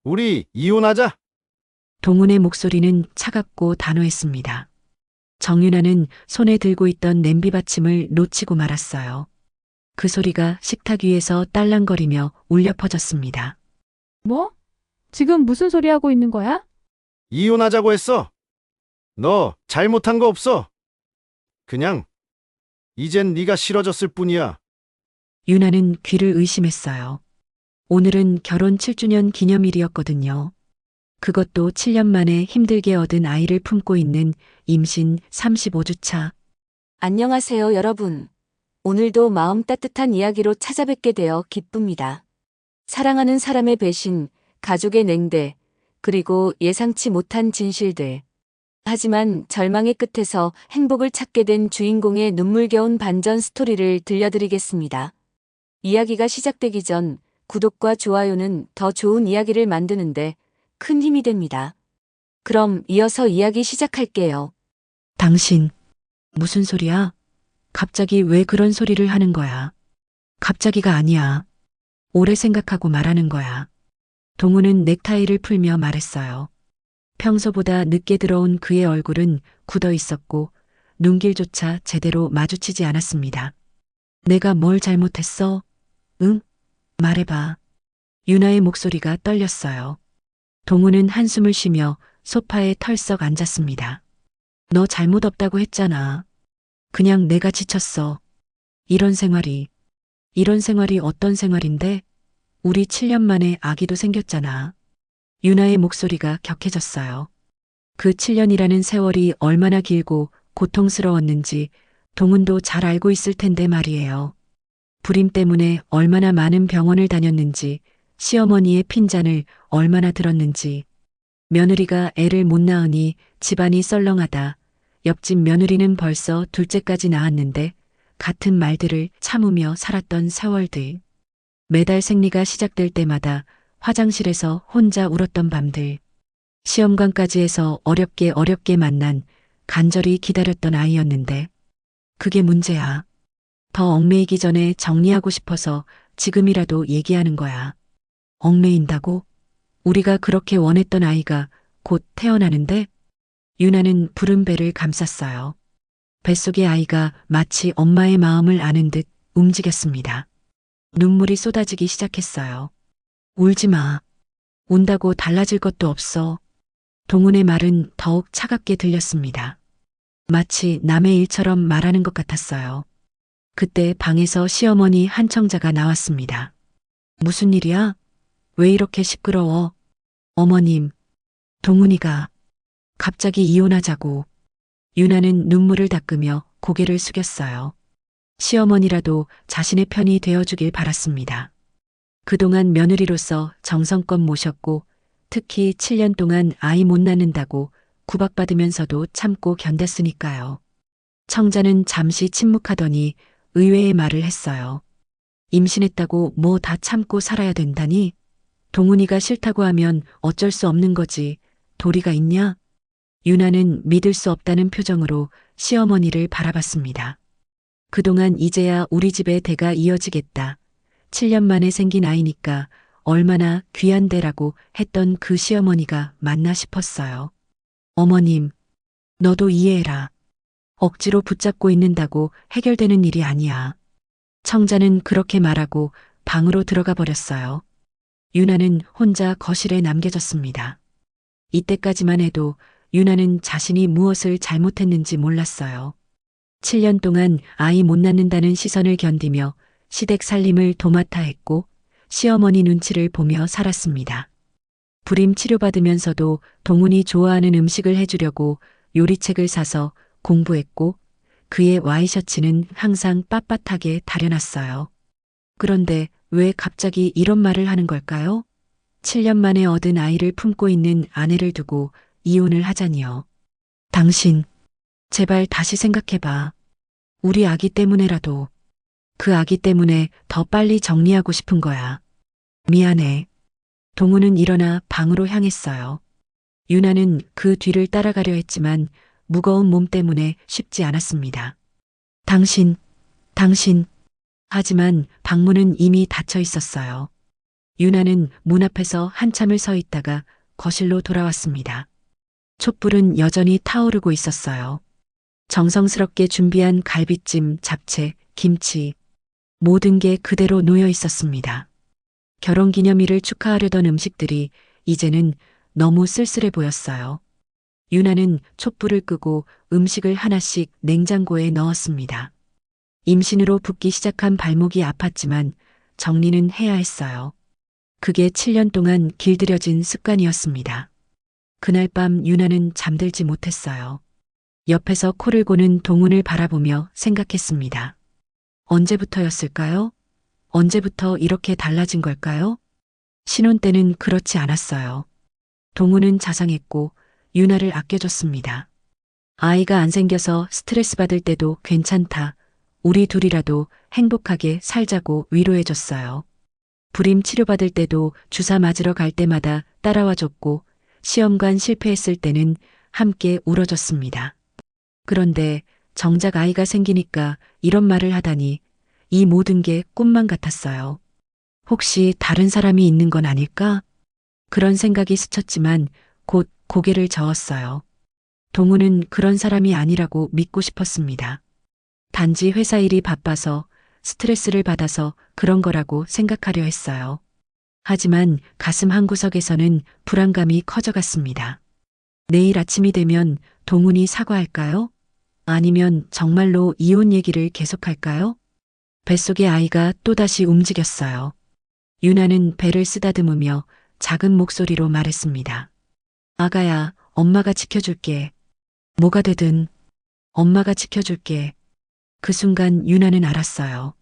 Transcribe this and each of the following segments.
우리 이혼하자. 동훈의 목소리는 차갑고 단호했습니다. 정윤아는 손에 들고 있던 냄비 받침을 놓치고 말았어요. 그 소리가 식탁 위에서 딸랑거리며 울려 퍼졌습니다. 뭐? 지금 무슨 소리 하고 있는 거야? 이혼하자고 했어. 너 잘못한 거 없어. 그냥 이젠 네가 싫어졌을 뿐이야. 유나는 귀를 의심했어요. 오늘은 결혼 7주년 기념일이었거든요. 그것도 7년 만에 힘들게 얻은 아이를 품고 있는 임신 35주 차. 안녕하세요, 여러분. 오늘도 마음 따뜻한 이야기로 찾아뵙게 되어 기쁩니다. 사랑하는 사람의 배신, 가족의 냉대, 그리고 예상치 못한 진실들. 하지만 절망의 끝에서 행복을 찾게 된 주인공의 눈물겨운 반전 스토리를 들려드리겠습니다. 이야기가 시작되기 전 구독과 좋아요는 더 좋은 이야기를 만드는데 큰 힘이 됩니다. 그럼 이어서 이야기 시작할게요. 당신, 무슨 소리야? 갑자기 왜 그런 소리를 하는 거야? 갑자기가 아니야. 오래 생각하고 말하는 거야. 동우는 넥타이를 풀며 말했어요. 평소보다 늦게 들어온 그의 얼굴은 굳어 있었고 눈길조차 제대로 마주치지 않았습니다. 내가 뭘 잘못했어? 응? 말해봐. 유나의 목소리가 떨렸어요. 동우는 한숨을 쉬며 소파에 털썩 앉았습니다. 너 잘못 없다고 했잖아. 그냥 내가 지쳤어. 이런 생활이 어떤 생활인데? 우리 7년 만에 아기도 생겼잖아. 유나의 목소리가 격해졌어요. 그 7년이라는 세월이 얼마나 길고 고통스러웠는지 동훈도 잘 알고 있을 텐데 말이에요. 불임 때문에 얼마나 많은 병원을 다녔는지, 시어머니의 핀잔을 얼마나 들었는지, 며느리가 애를 못 낳으니 집안이 썰렁하다. 옆집 며느리는 벌써 둘째까지 낳았는데 같은 말들을 참으며 살았던 세월들. 매달 생리가 시작될 때마다 화장실에서 혼자 울었던 밤들. 시험관까지 해서 어렵게 만난 간절히 기다렸던 아이였는데 그게 문제야. 더 얽매이기 전에 정리하고 싶어서 지금이라도 얘기하는 거야. 얽매인다고? 우리가 그렇게 원했던 아이가 곧 태어나는데? 유나는 부른 배를 감쌌어요. 뱃속의 아이가 마치 엄마의 마음을 아는 듯 움직였습니다. 눈물이 쏟아지기 시작했어요. 울지 마. 운다고 달라질 것도 없어. 동훈의 말은 더욱 차갑게 들렸습니다. 마치 남의 일처럼 말하는 것 같았어요. 그때 방에서 시어머니 한청자가 나왔습니다. 무슨 일이야? 왜 이렇게 시끄러워? 어머님, 동훈이가 갑자기 이혼하자고. 유나는 눈물을 닦으며 고개를 숙였어요. 시어머니라도 자신의 편이 되어주길 바랐습니다. 그동안 며느리로서 정성껏 모셨고 특히 7년 동안 아이 못 낳는다고 구박받으면서도 참고 견뎠으니까요. 청자는 잠시 침묵하더니 의외의 말을 했어요. 임신했다고 뭐 다 참고 살아야 된다니? 동훈이가 싫다고 하면 어쩔 수 없는 거지. 도리가 있냐? 유나는 믿을 수 없다는 표정으로 시어머니를 바라봤습니다. 그동안 이제야 우리 집의 대가 이어지겠다. 7년 만에 생긴 아이니까 얼마나 귀한 대라고 했던 그 시어머니가 맞나 싶었어요. 어머님, 너도 이해해라. 억지로 붙잡고 있는다고 해결되는 일이 아니야. 청자는 그렇게 말하고 방으로 들어가 버렸어요. 유나는 혼자 거실에 남겨졌습니다. 이때까지만 해도 유나는 자신이 무엇을 잘못했는지 몰랐어요. 7년 동안 아이 못 낳는다는 시선을 견디며 시댁 살림을 도맡아 했고 시어머니 눈치를 보며 살았습니다. 불임 치료받으면서도 동훈이 좋아하는 음식을 해주려고 요리책을 사서 공부했고 그의 와이셔츠는 항상 빳빳하게 다려놨어요. 그런데 왜 갑자기 이런 말을 하는 걸까요? 7년 만에 얻은 아이를 품고 있는 아내를 두고 이혼을 하자니요. 당신, 제발 다시 생각해봐. 우리 아기 때문에라도. 그 아기 때문에 더 빨리 정리하고 싶은 거야. 미안해. 동우는 일어나 방으로 향했어요. 유나는 그 뒤를 따라가려 했지만 무거운 몸 때문에 쉽지 않았습니다. 당신. 하지만 방문은 이미 닫혀 있었어요. 유나는 문 앞에서 한참을 서 있다가 거실로 돌아왔습니다. 촛불은 여전히 타오르고 있었어요. 정성스럽게 준비한 갈비찜, 잡채, 김치, 모든 게 그대로 놓여 있었습니다. 결혼기념일을 축하하려던 음식들이 이제는 너무 쓸쓸해 보였어요. 유나는 촛불을 끄고 음식을 하나씩 냉장고에 넣었습니다. 임신으로 붓기 시작한 발목이 아팠지만 정리는 해야 했어요. 그게 7년 동안 길들여진 습관이었습니다. 그날 밤 유나는 잠들지 못했어요. 옆에서 코를 고는 동훈을 바라보며 생각했습니다. 언제부터였을까요? 언제부터 이렇게 달라진 걸까요? 신혼 때는 그렇지 않았어요. 동훈은 자상했고 유나를 아껴줬습니다. 아이가 안 생겨서 스트레스 받을 때도 괜찮다. 우리 둘이라도 행복하게 살자고 위로해줬어요. 불임 치료받을 때도 주사 맞으러 갈 때마다 따라와 줬고 시험관 실패했을 때는 함께 울어줬습니다. 그런데 정작 아이가 생기니까 이런 말을 하다니 이 모든 게 꿈만 같았어요. 혹시 다른 사람이 있는 건 아닐까? 그런 생각이 스쳤지만 곧 고개를 저었어요. 동우는 그런 사람이 아니라고 믿고 싶었습니다. 단지 회사 일이 바빠서 스트레스를 받아서 그런 거라고 생각하려 했어요. 하지만 가슴 한구석에서는 불안감이 커져갔습니다. 내일 아침이 되면 동훈이 사과할까요? 아니면 정말로 이혼 얘기를 계속할까요? 뱃속의 아이가 또다시 움직였어요. 유나는 배를 쓰다듬으며 작은 목소리로 말했습니다. 아가야, 엄마가 지켜줄게. 뭐가 되든 엄마가 지켜줄게. 그 순간 유나는 알았어요.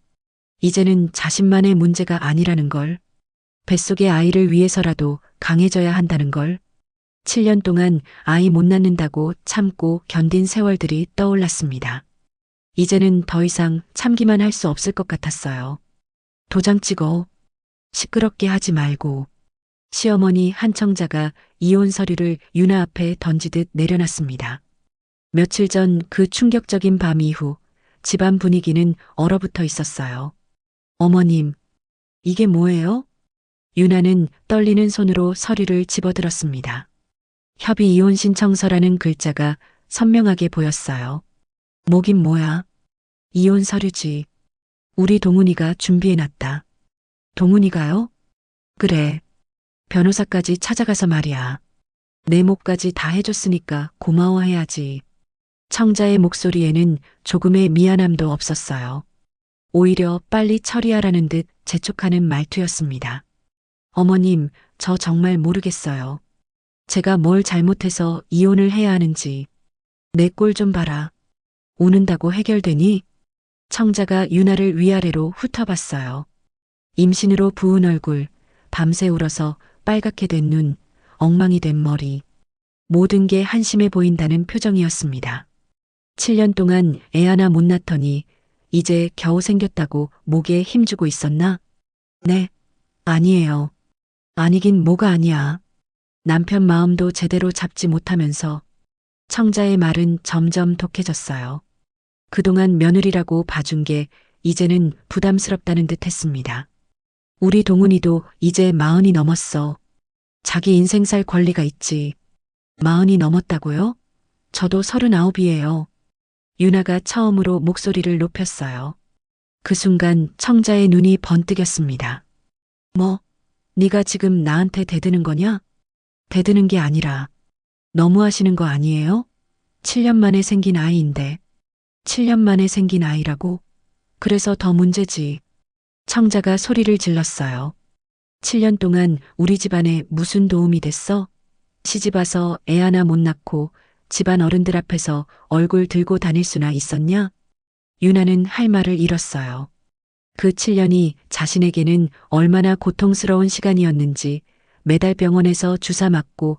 이제는 자신만의 문제가 아니라는 걸, 뱃속의 아이를 위해서라도 강해져야 한다는 걸, 7년 동안 아이 못 낳는다고 참고 견딘 세월들이 떠올랐습니다. 이제는 더 이상 참기만 할 수 없을 것 같았어요. 도장 찍어. 시끄럽게 하지 말고. 시어머니 한청자가 이혼 서류를 유나 앞에 던지듯 내려놨습니다. 며칠 전 그 충격적인 밤 이후 집안 분위기는 얼어붙어 있었어요. 어머님, 이게 뭐예요? 유나는 떨리는 손으로 서류를 집어들었습니다. 협의 이혼 신청서라는 글자가 선명하게 보였어요. 뭐긴 뭐야? 이혼 서류지. 우리 동훈이가 준비해놨다. 동훈이가요? 그래. 변호사까지 찾아가서 말이야. 내 몫까지 다 해줬으니까 고마워해야지. 청자의 목소리에는 조금의 미안함도 없었어요. 오히려 빨리 처리하라는 듯 재촉하는 말투였습니다. 어머님, 저 정말 모르겠어요. 제가 뭘 잘못해서 이혼을 해야 하는지. 내 꼴 좀 봐라. 우는다고 해결되니? 청자가 유나를 위아래로 훑어봤어요. 임신으로 부은 얼굴, 밤새 울어서 빨갛게 된 눈, 엉망이 된 머리. 모든 게 한심해 보인다는 표정이었습니다. 7년 동안 애 하나 못 낳더니 이제 겨우 생겼다고 목에 힘주고 있었나? 네, 아니에요. 아니긴 뭐가 아니야. 남편 마음도 제대로 잡지 못하면서 청자의 말은 점점 독해졌어요. 그동안 며느리라고 봐준 게 이제는 부담스럽다는 듯 했습니다. 우리 동훈이도 이제 40이 넘었어. 자기 인생 살 권리가 있지. 40이 넘었다고요? 저도 39이에요. 유나가 처음으로 목소리를 높였어요. 그 순간 청자의 눈이 번뜩였습니다. 뭐, 네가 지금 나한테 대드는 거냐? 대드는 게 아니라 너무하시는 거 아니에요? 7년 만에 생긴 아이인데. 7년 만에 생긴 아이라고? 그래서 더 문제지. 청자가 소리를 질렀어요. 7년 동안 우리 집안에 무슨 도움이 됐어? 시집 와서 애 하나 못 낳고 집안 어른들 앞에서 얼굴 들고 다닐 수나 있었냐? 유나는 할 말을 잃었어요. 그 7년이 자신에게는 얼마나 고통스러운 시간이었는지 매달 병원에서 주사 맞고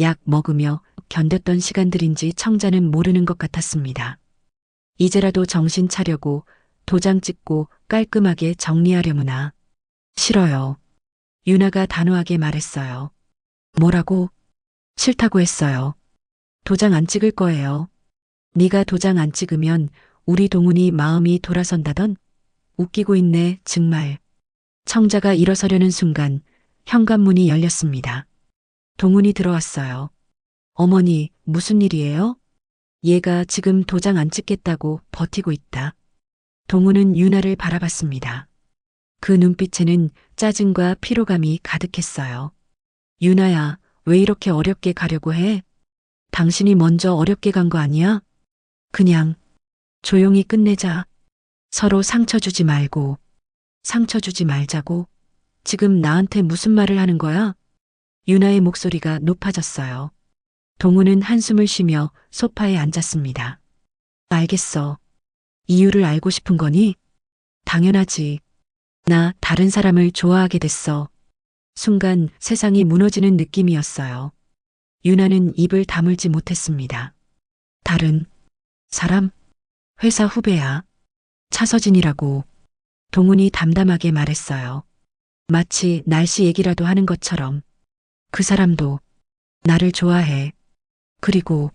약 먹으며 견뎠던 시간들인지 청자는 모르는 것 같았습니다. 이제라도 정신 차려고 도장 찍고 깔끔하게 정리하려무나. 싫어요. 유나가 단호하게 말했어요. 뭐라고? 싫다고 했어요. 도장 안 찍을 거예요. 네가 도장 안 찍으면 우리 동훈이 마음이 돌아선다던? 웃기고 있네, 정말. 청자가 일어서려는 순간 현관문이 열렸습니다. 동훈이 들어왔어요. 어머니, 무슨 일이에요? 얘가 지금 도장 안 찍겠다고 버티고 있다. 동훈은 유나를 바라봤습니다. 그 눈빛에는 짜증과 피로감이 가득했어요. 유나야, 왜 이렇게 어렵게 가려고 해? 당신이 먼저 어렵게 간 거 아니야? 그냥 조용히 끝내자. 서로 상처 주지 말고, 상처 주지 말자고. 지금 나한테 무슨 말을 하는 거야? 유나의 목소리가 높아졌어요. 동우는 한숨을 쉬며 소파에 앉았습니다. 알겠어. 이유를 알고 싶은 거니? 당연하지. 나 다른 사람을 좋아하게 됐어. 순간 세상이 무너지는 느낌이었어요. 유나는 입을 다물지 못했습니다. 다른 사람? 회사 후배야. 차서진이라고. 동훈이 담담하게 말했어요. 마치 날씨 얘기라도 하는 것처럼. 그 사람도 나를 좋아해. 그리고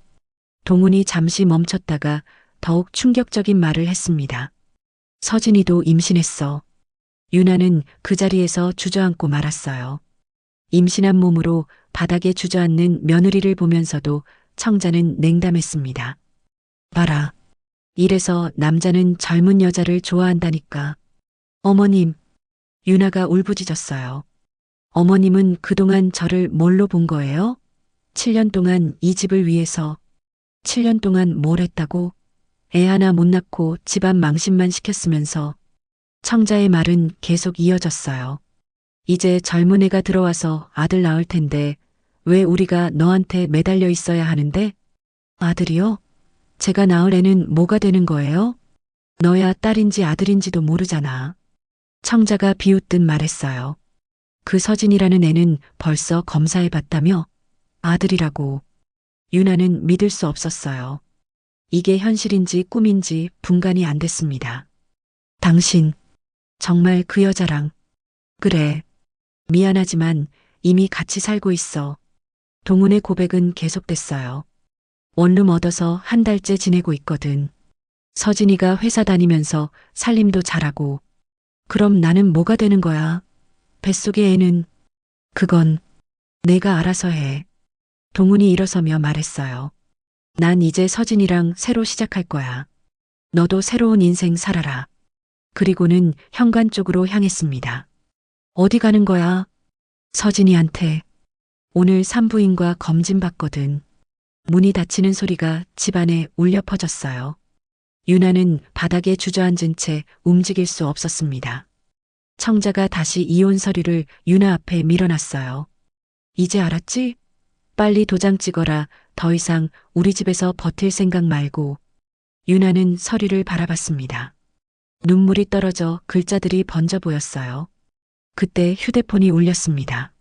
동훈이 잠시 멈췄다가 더욱 충격적인 말을 했습니다. 서진이도 임신했어. 유나는 그 자리에서 주저앉고 말았어요. 임신한 몸으로 바닥에 주저앉는 며느리를 보면서도 청자는 냉담했습니다. 봐라. 이래서 남자는 젊은 여자를 좋아한다니까. 어머님. 유나가 울부짖었어요. 어머님은 그동안 저를 뭘로 본 거예요? 7년 동안 이 집을 위해서. 7년 동안 뭘 했다고? 애 하나 못 낳고 집안 망신만 시켰으면서. 청자의 말은 계속 이어졌어요. 이제 젊은 애가 들어와서 아들 낳을 텐데 왜 우리가 너한테 매달려 있어야 하는데? 아들이요? 제가 낳을 애는 뭐가 되는 거예요? 너야 딸인지 아들인지도 모르잖아. 청자가 비웃듯 말했어요. 그 서진이라는 애는 벌써 검사해봤다며? 아들이라고. 유나는 믿을 수 없었어요. 이게 현실인지 꿈인지 분간이 안 됐습니다. 당신, 정말 그 여자랑. 그래. 미안하지만 이미 같이 살고 있어. 동훈의 고백은 계속됐어요. 원룸 얻어서 한 달째 지내고 있거든. 서진이가 회사 다니면서 살림도 잘하고. 그럼 나는 뭐가 되는 거야? 뱃속의 애는. 그건 내가 알아서 해. 동훈이 일어서며 말했어요. 난 이제 서진이랑 새로 시작할 거야. 너도 새로운 인생 살아라. 그리고는 현관 쪽으로 향했습니다. 어디 가는 거야? 서진이한테. 오늘 산부인과 검진 받거든. 문이 닫히는 소리가 집안에 울려 퍼졌어요. 유나는 바닥에 주저앉은 채 움직일 수 없었습니다. 청자가 다시 이혼 서류를 유나 앞에 밀어놨어요. 이제 알았지? 빨리 도장 찍어라. 더 이상 우리 집에서 버틸 생각 말고. 유나는 서류를 바라봤습니다. 눈물이 떨어져 글자들이 번져 보였어요. 그때 휴대폰이 울렸습니다.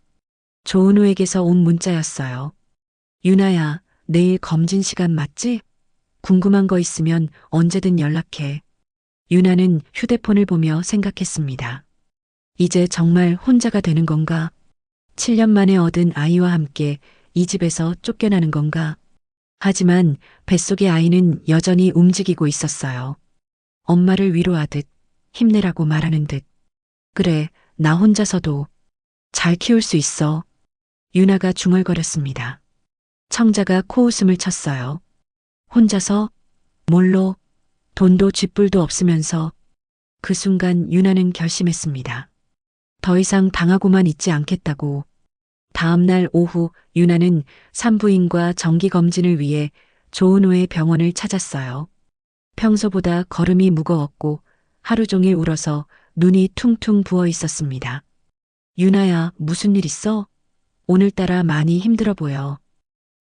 조은우에게서 온 문자였어요. 유나야, 내일 검진 시간 맞지? 궁금한 거 있으면 언제든 연락해. 유나는 휴대폰을 보며 생각했습니다. 이제 정말 혼자가 되는 건가? 7년 만에 얻은 아이와 함께 이 집에서 쫓겨나는 건가? 하지만 뱃속의 아이는 여전히 움직이고 있었어요. 엄마를 위로하듯 힘내라고 말하는 듯. 그래, 나 혼자서도 잘 키울 수 있어. 유나가 중얼거렸습니다. 청자가 코웃음을 쳤어요. 혼자서? 뭘로? 돈도 쥐뿔도 없으면서. 그 순간 유나는 결심했습니다. 더 이상 당하고만 있지 않겠다고. 다음 날 오후 유나는 산부인과 정기검진을 위해 조은호의 병원을 찾았어요. 평소보다 걸음이 무거웠고 하루 종일 울어서 눈이 퉁퉁 부어 있었습니다. 유나야, 무슨 일 있어? 오늘따라 많이 힘들어 보여.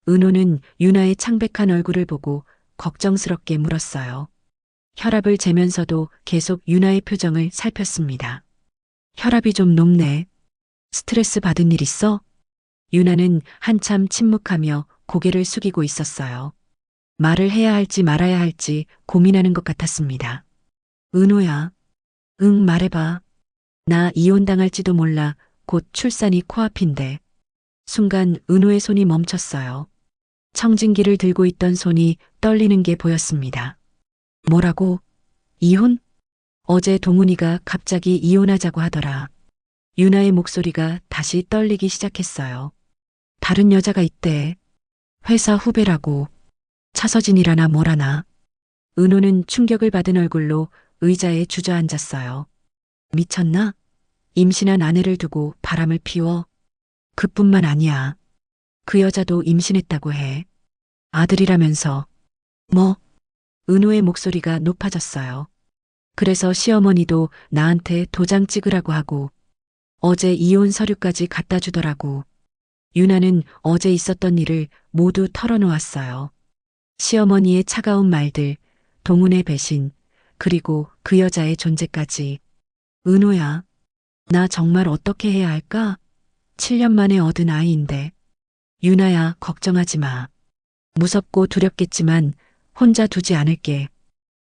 은호는 유나의 창백한 얼굴을 보고 걱정스럽게 물었어요. 혈압을 재면서도 계속 유나의 표정을 살폈습니다. 혈압이 좀 높네. 스트레스 받은 일 있어? 유나는 한참 침묵하며 고개를 숙이고 있었어요. 말을 해야 할지 말아야 할지 고민하는 것 같았습니다. 은호야. 응, 말해봐. 나 이혼당할지도 몰라. 곧 출산이 코앞인데. 순간 은호의 손이 멈췄어요. 청진기를 들고 있던 손이 떨리는 게 보였습니다. 뭐라고? 이혼? 어제 동훈이가 갑자기 이혼하자고 하더라. 유나의 목소리가 다시 떨리기 시작했어요. 다른 여자가 있대. 회사 후배라고. 차서진이라나 뭐라나. 은호는 충격을 받은 얼굴로 의자에 주저앉았어요. 미쳤나? 임신한 아내를 두고 바람을 피워. 그뿐만 아니야. 그 여자도 임신했다고 해. 아들이라면서. 뭐? 은호의 목소리가 높아졌어요. 그래서 시어머니도 나한테 도장 찍으라고 하고 어제 이혼 서류까지 갖다 주더라고. 유나는 어제 있었던 일을 모두 털어놓았어요. 시어머니의 차가운 말들, 동훈의 배신, 그리고 그 여자의 존재까지. 은호야, 나 정말 어떻게 해야 할까? 7년 만에 얻은 아이인데. 유나야, 걱정하지 마. 무섭고 두렵겠지만 혼자 두지 않을게.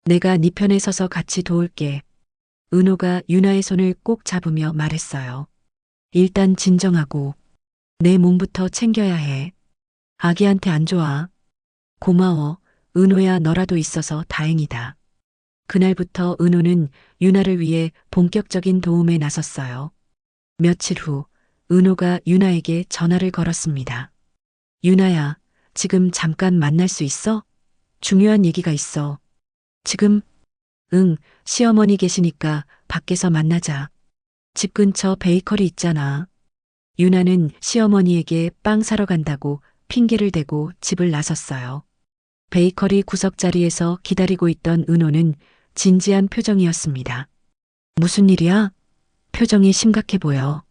내가 네 편에 서서 같이 도울게. 은호가 유나의 손을 꼭 잡으며 말했어요. 일단 진정하고 내 몸부터 챙겨야 해. 아기한테 안 좋아. 고마워. 은호야, 너라도 있어서 다행이다. 그날부터 은호는 유나를 위해 본격적인 도움에 나섰어요. 며칠 후 은호가 유나에게 전화를 걸었습니다. 유나야, 지금 잠깐 만날 수 있어? 중요한 얘기가 있어. 지금? 응, 시어머니 계시니까 밖에서 만나자. 집 근처 베이커리 있잖아. 유나는 시어머니에게 빵 사러 간다고 핑계를 대고 집을 나섰어요. 베이커리 구석자리에서 기다리고 있던 은호는 진지한 표정이었습니다. 무슨 일이야? 표정이 심각해 보여.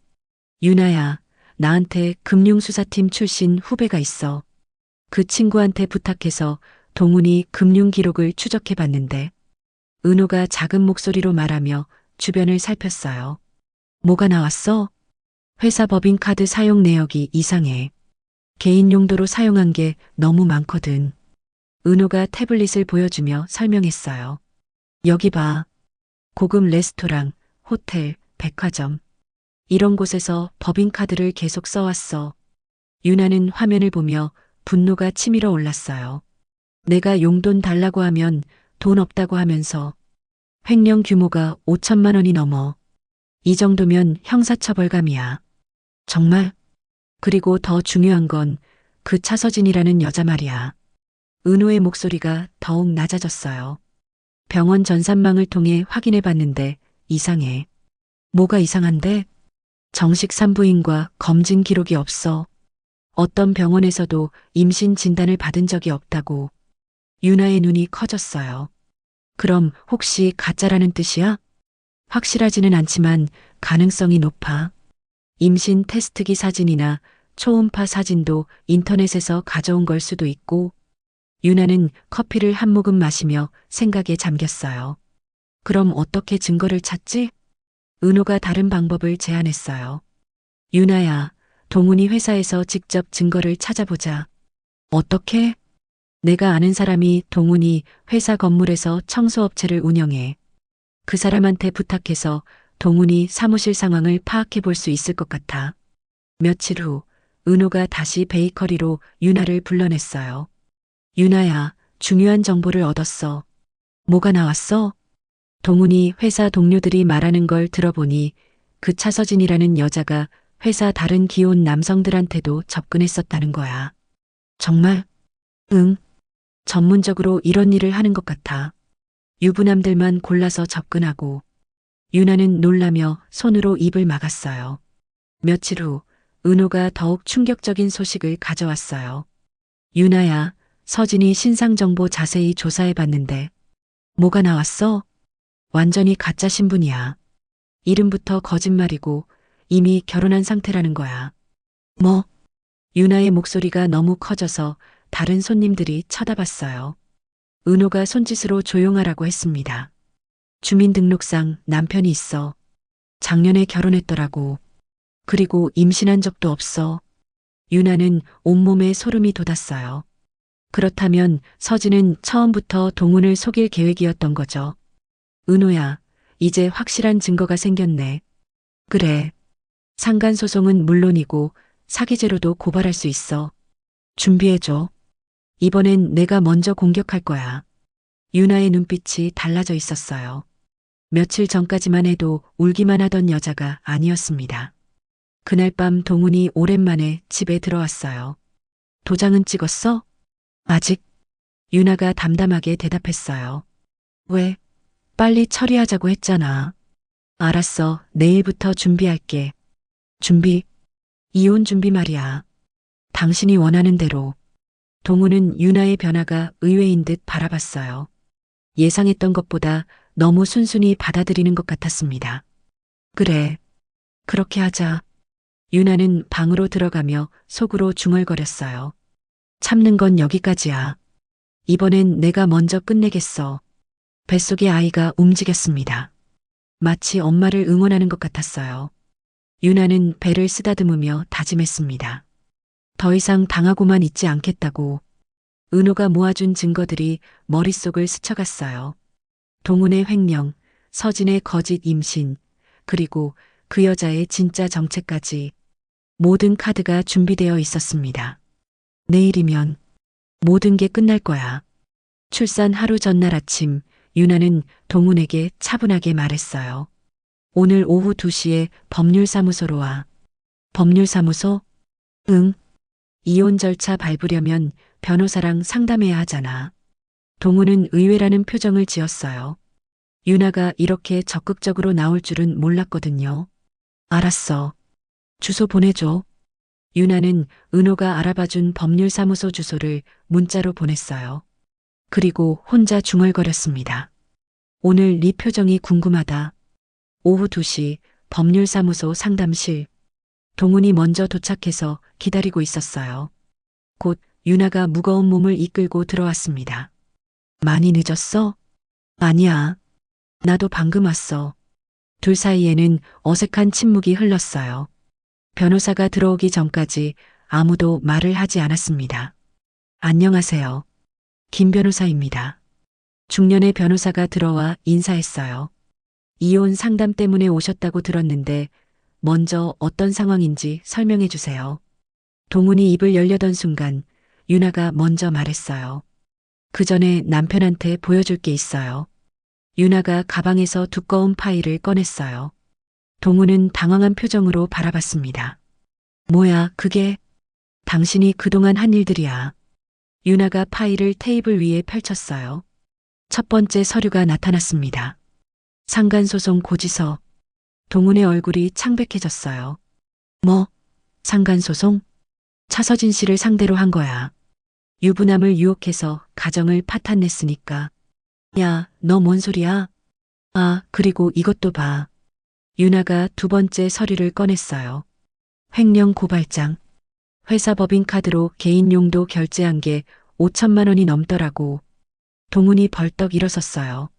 유나야, 나한테 금융수사팀 출신 후배가 있어. 그 친구한테 부탁해서 동훈이 금융 기록을 추적해 봤는데 은호가 작은 목소리로 말하며 주변을 살폈어요. 뭐가 나왔어? 회사 법인카드 사용 내역이 이상해. 개인 용도로 사용한 게 너무 많거든. 은호가 태블릿을 보여주며 설명했어요. 여기 봐. 고급 레스토랑, 호텔, 백화점. 이런 곳에서 법인카드를 계속 써왔어. 유나는 화면을 보며 분노가 치밀어 올랐어요. 내가 용돈 달라고 하면 돈 없다고 하면서 횡령 규모가 5천만 원이 넘어. 이 정도면 형사처벌감이야. 정말? 그리고 더 중요한 건 그 차서진이라는 여자 말이야. 은호의 목소리가 더욱 낮아졌어요. 병원 전산망을 통해 확인해 봤는데 이상해. 뭐가 이상한데? 정식 산부인과 검진 기록이 없어. 어떤 병원에서도 임신 진단을 받은 적이 없다고. 유나의 눈이 커졌어요. 그럼 혹시 가짜라는 뜻이야? 확실하지는 않지만 가능성이 높아. 임신 테스트기 사진이나 초음파 사진도 인터넷에서 가져온 걸 수도 있고. 유나는 커피를 한 모금 마시며 생각에 잠겼어요. 그럼 어떻게 증거를 찾지? 은호가 다른 방법을 제안했어요. 유나야, 동훈이 회사에서 직접 증거를 찾아보자. 어떻게? 내가 아는 사람이 동훈이 회사 건물에서 청소업체를 운영해. 그 사람한테 부탁해서 동훈이 사무실 상황을 파악해 볼 수 있을 것 같아. 며칠 후 은호가 다시 베이커리로 유나를 불러냈어요. 유나야, 중요한 정보를 얻었어. 뭐가 나왔어? 동훈이 회사 동료들이 말하는 걸 들어보니 그 차서진이라는 여자가 회사 다른 기혼 남성들한테도 접근했었다는 거야. 정말? 응. 전문적으로 이런 일을 하는 것 같아. 유부남들만 골라서 접근하고. 유나는 놀라며 손으로 입을 막았어요. 며칠 후 은호가 더욱 충격적인 소식을 가져왔어요. 유나야, 서진이 신상 정보 자세히 조사해 봤는데 뭐가 나왔어? 완전히 가짜 신분이야. 이름부터 거짓말이고 이미 결혼한 상태라는 거야. 뭐? 유나의 목소리가 너무 커져서 다른 손님들이 쳐다봤어요. 은호가 손짓으로 조용하라고 했습니다. 주민등록상 남편이 있어. 작년에 결혼했더라고. 그리고 임신한 적도 없어. 유나는 온몸에 소름이 돋았어요. 그렇다면 서진은 처음부터 동훈을 속일 계획이었던 거죠. 은호야, 이제 확실한 증거가 생겼네. 그래. 상간소송은 물론이고 사기죄로도 고발할 수 있어. 준비해줘. 이번엔 내가 먼저 공격할 거야. 유나의 눈빛이 달라져 있었어요. 며칠 전까지만 해도 울기만 하던 여자가 아니었습니다. 그날 밤 동훈이 오랜만에 집에 들어왔어요. 도장은 찍었어? 아직? 유나가 담담하게 대답했어요. 왜? 빨리 처리하자고 했잖아. 알았어. 내일부터 준비할게. 준비? 이혼 준비 말이야. 당신이 원하는 대로. 동우는 유나의 변화가 의외인 듯 바라봤어요. 예상했던 것보다 너무 순순히 받아들이는 것 같았습니다. 그래. 그렇게 하자. 유나는 방으로 들어가며 속으로 중얼거렸어요. 참는 건 여기까지야. 이번엔 내가 먼저 끝내겠어. 뱃속의 아이가 움직였습니다. 마치 엄마를 응원하는 것 같았어요. 유나는 배를 쓰다듬으며 다짐했습니다. 더 이상 당하고만 있지 않겠다고. 은호가 모아준 증거들이 머릿속을 스쳐갔어요. 동훈의 횡령, 서진의 거짓 임신, 그리고 그 여자의 진짜 정체까지 모든 카드가 준비되어 있었습니다. 내일이면 모든 게 끝날 거야. 출산 하루 전날 아침, 유나는 동훈에게 차분하게 말했어요. 오늘 오후 2시에 법률사무소로 와. 법률사무소? 응. 이혼 절차 밟으려면 변호사랑 상담해야 하잖아. 동훈은 의외라는 표정을 지었어요. 유나가 이렇게 적극적으로 나올 줄은 몰랐거든요. 알았어. 주소 보내줘. 유나는 은호가 알아봐준 법률사무소 주소를 문자로 보냈어요. 그리고 혼자 중얼거렸습니다. 오늘 네 표정이 궁금하다. 오후 2시 법률사무소 상담실. 동훈이 먼저 도착해서 기다리고 있었어요. 곧 유나가 무거운 몸을 이끌고 들어왔습니다. 많이 늦었어? 아니야. 나도 방금 왔어. 둘 사이에는 어색한 침묵이 흘렀어요. 변호사가 들어오기 전까지 아무도 말을 하지 않았습니다. 안녕하세요. 김 변호사입니다. 중년의 변호사가 들어와 인사했어요. 이혼 상담 때문에 오셨다고 들었는데 먼저 어떤 상황인지 설명해 주세요. 동훈이 입을 열려던 순간 유나가 먼저 말했어요. 그 전에 남편한테 보여줄 게 있어요. 유나가 가방에서 두꺼운 파일을 꺼냈어요. 동훈은 당황한 표정으로 바라봤습니다. 뭐야, 그게? 당신이 그동안 한 일들이야. 유나가 파일을 테이블 위에 펼쳤어요. 첫 번째 서류가 나타났습니다. 상간소송 고지서. 동훈의 얼굴이 창백해졌어요. 뭐? 상간소송? 차서진 씨를 상대로 한 거야. 유부남을 유혹해서 가정을 파탄냈으니까. 야, 너 뭔 소리야? 아, 그리고 이것도 봐. 유나가 두 번째 서류를 꺼냈어요. 횡령 고발장. 회사 법인카드로 개인 용도 결제한 게 5천만 원이 넘더라고. 동훈이 벌떡 일어섰어요.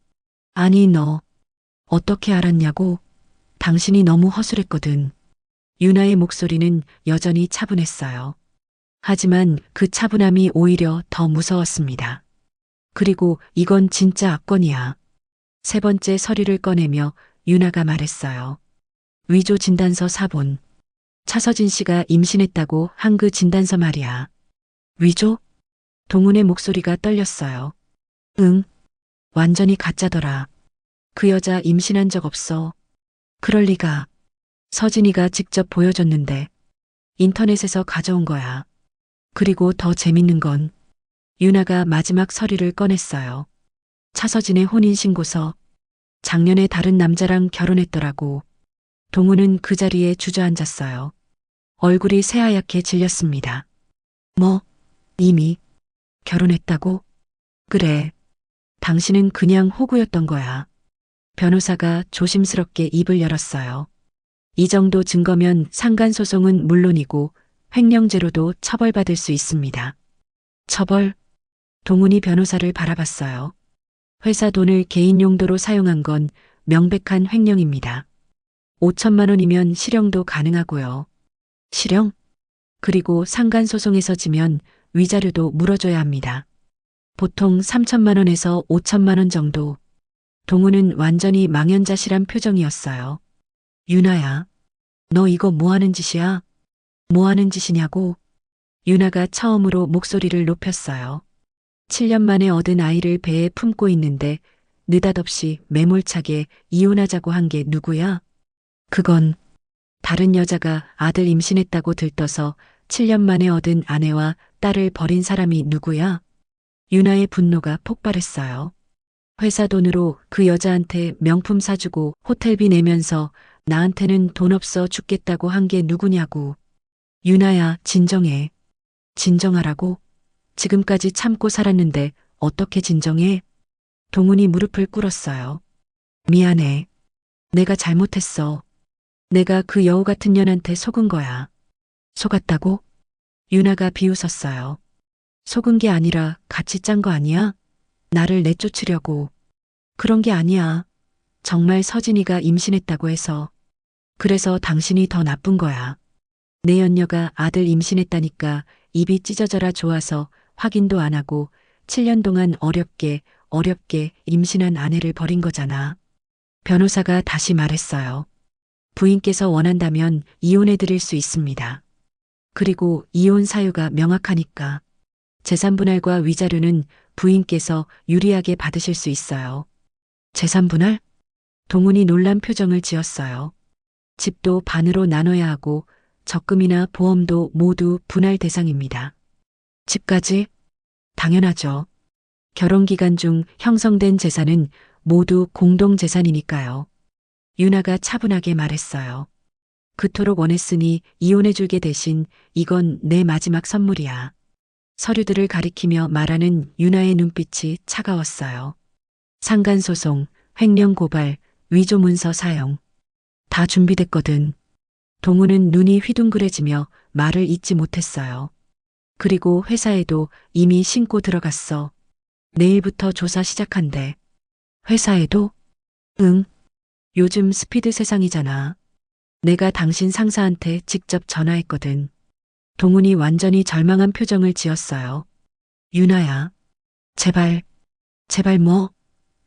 아니, 너 어떻게 알았냐고? 당신이 너무 허술했거든. 유나의 목소리는 여전히 차분했어요. 하지만 그 차분함이 오히려 더 무서웠습니다. 그리고 이건 진짜 압권이야. 세 번째 서류를 꺼내며 유나가 말했어요. 위조 진단서 사본. 차서진 씨가 임신했다고 한 그 진단서 말이야. 위조? 동훈의 목소리가 떨렸어요. 응. 완전히 가짜더라. 그 여자 임신한 적 없어. 그럴 리가. 서진이가 직접 보여줬는데 인터넷에서 가져온 거야. 그리고 더 재밌는 건 유나가 마지막 서류를 꺼냈어요. 차서진의 혼인신고서. 작년에 다른 남자랑 결혼했더라고. 동훈은 그 자리에 주저앉았어요. 얼굴이 새하얗게 질렸습니다. 뭐? 이미 결혼했다고? 그래. 당신은 그냥 호구였던 거야. 변호사가 조심스럽게 입을 열었어요. 이 정도 증거면 상간소송은 물론이고 횡령죄로도 처벌받을 수 있습니다. 처벌? 동훈이 변호사를 바라봤어요. 회사 돈을 개인 용도로 사용한 건 명백한 횡령입니다. 5천만 원이면 실형도 가능하고요. 실형? 그리고 상간소송에서 지면 위자료도 물어줘야 합니다. 보통 3천만 원에서 5천만 원 정도. 동훈은 완전히 망연자실한 표정이었어요. 유나야, 너 이거 뭐 하는 짓이야? 뭐 하는 짓이냐고? 유나가 처음으로 목소리를 높였어요. 7년 만에 얻은 아이를 배에 품고 있는데 느닷없이 매몰차게 이혼하자고 한 게 누구야? 그건 다른 여자가 아들 임신했다고 들떠서 7년 만에 얻은 아내와 딸을 버린 사람이 누구야? 유나의 분노가 폭발했어요. 회사 돈으로 그 여자한테 명품 사주고 호텔비 내면서 나한테는 돈 없어 죽겠다고 한 게 누구냐고. 유나야, 진정해. 진정하라고. 지금까지 참고 살았는데 어떻게 진정해? 동훈이 무릎을 꿇었어요. 미안해. 내가 잘못했어. 내가 그 여우 같은 년한테 속은 거야. 속았다고? 유나가 비웃었어요. 속은 게 아니라 같이 짠 거 아니야? 나를 내쫓으려고. 그런 게 아니야. 정말 서진이가 임신했다고 해서. 그래서 당신이 더 나쁜 거야. 내 연녀가 아들 임신했다니까 입이 찢어져라 좋아서 확인도 안 하고 7년 동안 어렵게 임신한 아내를 버린 거잖아. 변호사가 다시 말했어요. 부인께서 원한다면 이혼해 드릴 수 있습니다. 그리고 이혼 사유가 명확하니까 재산분할과 위자료는 부인께서 유리하게 받으실 수 있어요. 재산분할? 동훈이 놀란 표정을 지었어요. 집도 반으로 나눠야 하고 적금이나 보험도 모두 분할 대상입니다. 집까지? 당연하죠. 결혼 기간 중 형성된 재산은 모두 공동 재산이니까요. 유나가 차분하게 말했어요. 그토록 원했으니 이혼해줄게 대신 이건 내 마지막 선물이야. 서류들을 가리키며 말하는 유나의 눈빛이 차가웠어요. 상간소송, 횡령고발, 위조문서 사용. 다 준비됐거든. 동우는 눈이 휘둥그레지며 말을 잇지 못했어요. 그리고 회사에도 이미 신고 들어갔어. 내일부터 조사 시작한대. 회사에도? 응. 요즘 스피드 세상이잖아. 내가 당신 상사한테 직접 전화했거든. 동훈이 완전히 절망한 표정을 지었어요. 유나야. 제발 뭐?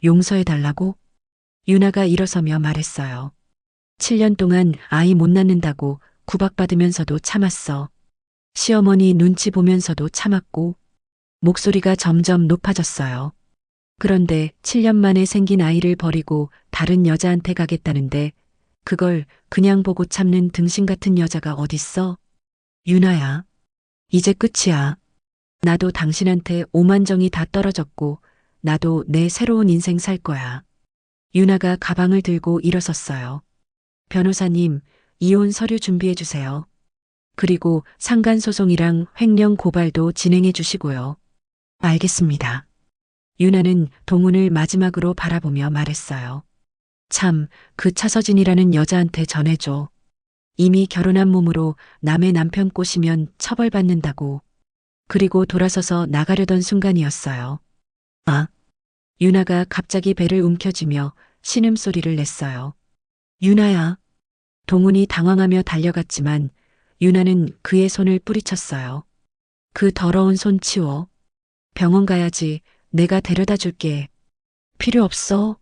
용서해달라고? 유나가 일어서며 말했어요. 7년 동안 아이 못 낳는다고 구박받으면서도 참았어. 시어머니 눈치 보면서도 참았고, 목소리가 점점 높아졌어요. 그런데 7년 만에 생긴 아이를 버리고 다른 여자한테 가겠다는데 그걸 그냥 보고 참는 등신 같은 여자가 어딨어? 유나야, 이제 끝이야. 나도 당신한테 오만정이 다 떨어졌고 나도 내 새로운 인생 살 거야. 유나가 가방을 들고 일어섰어요. 변호사님, 이혼 서류 준비해 주세요. 그리고 상간소송이랑 횡령 고발도 진행해 주시고요. 알겠습니다. 유나는 동훈을 마지막으로 바라보며 말했어요. 참, 그 차서진이라는 여자한테 전해줘. 이미 결혼한 몸으로 남의 남편 꼬시면 처벌받는다고. 그리고 돌아서서 나가려던 순간이었어요. 아, 유나가 갑자기 배를 움켜쥐며 신음소리를 냈어요. 유나야. 동훈이 당황하며 달려갔지만 유나는 그의 손을 뿌리쳤어요. 그 더러운 손 치워. 병원 가야지. 내가 데려다 줄게. 필요 없어.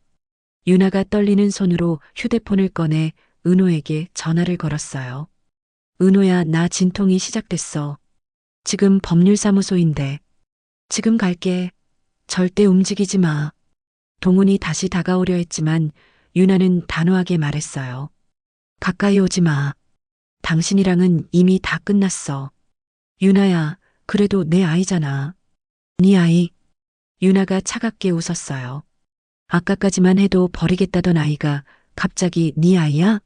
유나가 떨리는 손으로 휴대폰을 꺼내 은호에게 전화를 걸었어요. 은호야, 나 진통이 시작됐어. 지금 법률사무소인데. 지금 갈게. 절대 움직이지 마. 동훈이 다시 다가오려 했지만 유나는 단호하게 말했어요. 가까이 오지 마. 당신이랑은 이미 다 끝났어. 유나야, 그래도 내 아이잖아. 네 아이. 유나가 차갑게 웃었어요. 아까까지만 해도 버리겠다던 아이가 갑자기 네 아이야?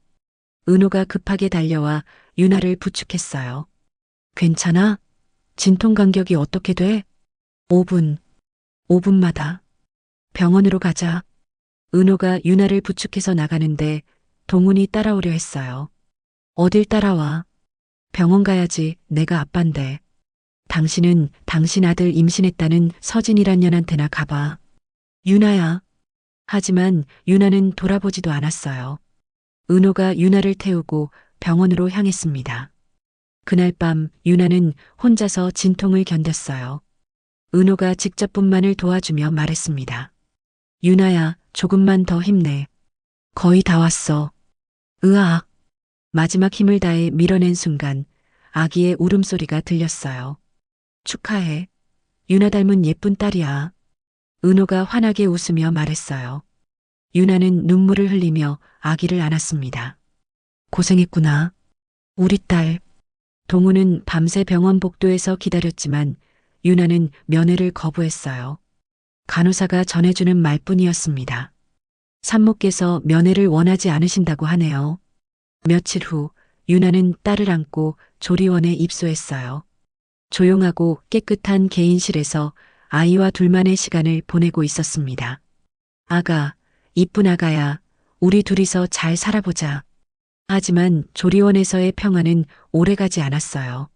은호가 급하게 달려와 유나를 부축했어요. 괜찮아? 진통 간격이 어떻게 돼? 5분마다. 병원으로 가자. 은호가 유나를 부축해서 나가는데 동훈이 따라오려 했어요. 어딜 따라와? 병원 가야지. 내가 아빤데. 당신은 당신 아들 임신했다는 서진이란 년한테나 가봐. 유나야. 하지만 유나는 돌아보지도 않았어요. 은호가 유나를 태우고 병원으로 향했습니다. 그날 밤 유나는 혼자서 진통을 견뎠어요. 은호가 직접 분만을 도와주며 말했습니다. 유나야, 조금만 더 힘내. 거의 다 왔어. 으악. 마지막 힘을 다해 밀어낸 순간 아기의 울음소리가 들렸어요. 축하해. 유나 닮은 예쁜 딸이야. 은호가 환하게 웃으며 말했어요. 유나는 눈물을 흘리며 아기를 안았습니다. 고생했구나. 우리 딸. 동우는 밤새 병원 복도에서 기다렸지만 유나는 면회를 거부했어요. 간호사가 전해주는 말뿐이었습니다. 산모께서 면회를 원하지 않으신다고 하네요. 며칠 후 유나는 딸을 안고 조리원에 입소했어요. 조용하고 깨끗한 개인실에서 아이와 둘만의 시간을 보내고 있었습니다. 아가, 이쁜 아가야, 우리 둘이서 잘 살아보자. 하지만 조리원에서의 평화는 오래가지 않았어요.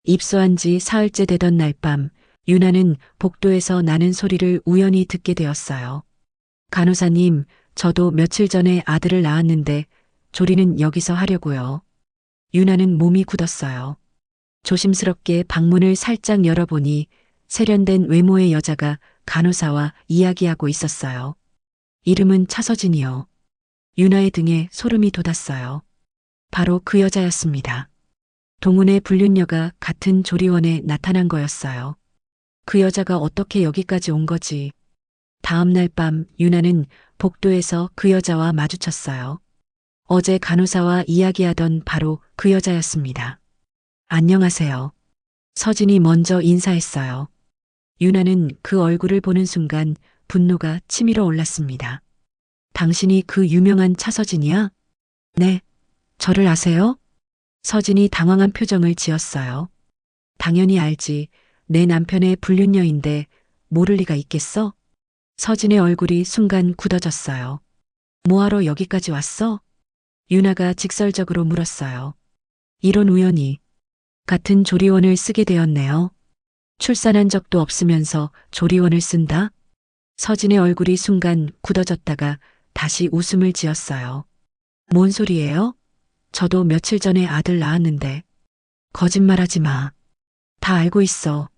입소한 지 사흘째 되던 날 밤, 유나는 복도에서 나는 소리를 우연히 듣게 되었어요. 간호사님, 저도 며칠 전에 아들을 낳았는데 조리는 여기서 하려고요. 유나는 몸이 굳었어요. 조심스럽게 방문을 살짝 열어보니 세련된 외모의 여자가 간호사와 이야기하고 있었어요. 이름은 차서진이요. 유나의 등에 소름이 돋았어요. 바로 그 여자였습니다. 동훈의 불륜녀가 같은 조리원에 나타난 거였어요. 그 여자가 어떻게 여기까지 온 거지? 다음 날 밤 유나는 복도에서 그 여자와 마주쳤어요. 어제 간호사와 이야기하던 바로 그 여자였습니다. 안녕하세요. 서진이 먼저 인사했어요. 유나는 그 얼굴을 보는 순간 분노가 치밀어 올랐습니다. 당신이 그 유명한 차서진이야? 네. 저를 아세요? 서진이 당황한 표정을 지었어요. 당연히 알지. 내 남편의 불륜녀인데 모를 리가 있겠어? 서진의 얼굴이 순간 굳어졌어요. 뭐하러 여기까지 왔어? 유나가 직설적으로 물었어요. 이런 우연이 같은 조리원을 쓰게 되었네요. 출산한 적도 없으면서 조리원을 쓴다? 서진의 얼굴이 순간 굳어졌다가 다시 웃음을 지었어요. 뭔 소리예요? 저도 며칠 전에 아들 낳았는데. 거짓말하지 마. 다 알고 있어.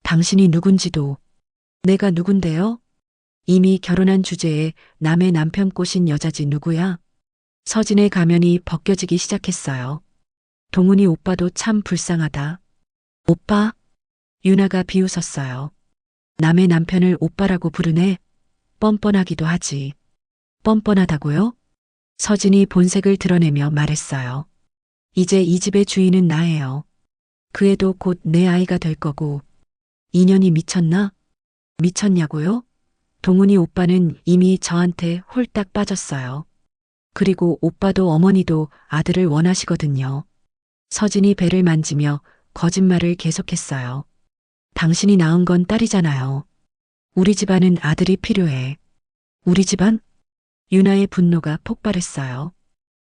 당신이 누군지도. 내가 누군데요? 이미 결혼한 주제에 남의 남편 꼬신 여자지 누구야? 서진의 가면이 벗겨지기 시작했어요. 동훈이 오빠도 참 불쌍하다. 오빠? 유나가 비웃었어요. 남의 남편을 오빠라고 부르네? 뻔뻔하기도 하지. 뻔뻔하다고요? 서진이 본색을 드러내며 말했어요. 이제 이 집의 주인은 나예요. 그 애도 곧 내 아이가 될 거고. 인연이 미쳤나? 미쳤냐고요? 동훈이 오빠는 이미 저한테 홀딱 빠졌어요. 그리고 오빠도 어머니도 아들을 원하시거든요. 서진이 배를 만지며 거짓말을 계속했어요. 당신이 낳은 건 딸이잖아요. 우리 집안은 아들이 필요해. 우리 집안? 유나의 분노가 폭발했어요.